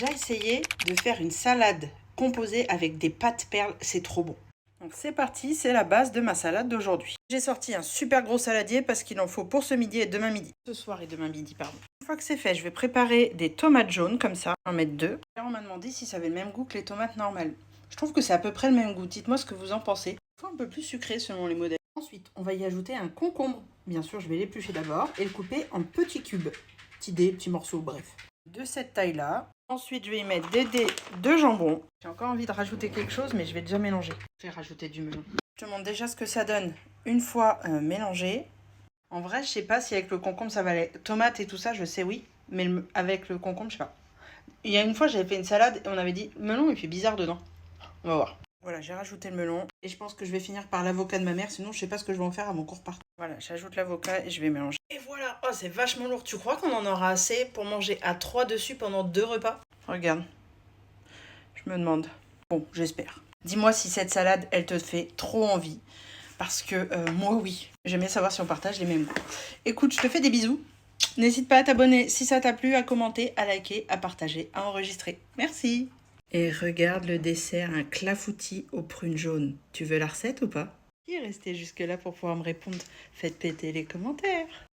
déjà essayé de faire une salade composée avec des pâtes perles, c'est trop bon. Donc c'est parti, c'est la base de ma salade d'aujourd'hui. J'ai sorti un super gros saladier parce qu'il en faut pour ce midi et demain midi. Ce soir et demain midi, pardon. Une fois que c'est fait, je vais préparer des tomates jaunes comme ça, en mettre 2. On m'a demandé si ça avait le même goût que les tomates normales. Je trouve que c'est à peu près le même goût, dites-moi ce que vous en pensez. Il faut un peu plus sucré selon les modèles. Ensuite, on va y ajouter un concombre. Bien sûr, je vais l'éplucher d'abord et le couper en petits cubes. Petits dés, petits morceaux, bref. De cette taille-là. Ensuite, je vais y mettre des dés de jambon. J'ai encore envie de rajouter quelque chose, mais je vais déjà mélanger. Je vais rajouter du melon. Je te montre déjà ce que ça donne une fois mélangé. En vrai, je sais pas si avec le concombre ça va aller. Tomate et tout ça, je sais oui, mais avec le concombre, je sais pas. Il y a une fois, j'avais fait une salade et on avait dit, le melon, il fait bizarre dedans. On va voir. Voilà, j'ai rajouté le melon et je pense que je vais finir par l'avocat de ma mère, sinon je sais pas ce que je vais en faire à mon cours partout. Voilà, j'ajoute l'avocat et je vais mélanger. Et voilà, oh c'est vachement lourd. Tu crois qu'on en aura assez pour manger à 3 dessus pendant 2 repas? Regarde, je me demande. Bon, j'espère. Dis-moi si cette salade, elle te fait trop envie. Parce que moi, oui. J'aime bien savoir si on partage les mêmes goûts. Écoute, je te fais des bisous. N'hésite pas à t'abonner si ça t'a plu, à commenter, à liker, à partager, à enregistrer. Merci. Et regarde le dessert, un clafoutis aux prunes jaunes. Tu veux la recette ou pas? Qui est resté jusque-là pour pouvoir me répondre? Faites péter les commentaires.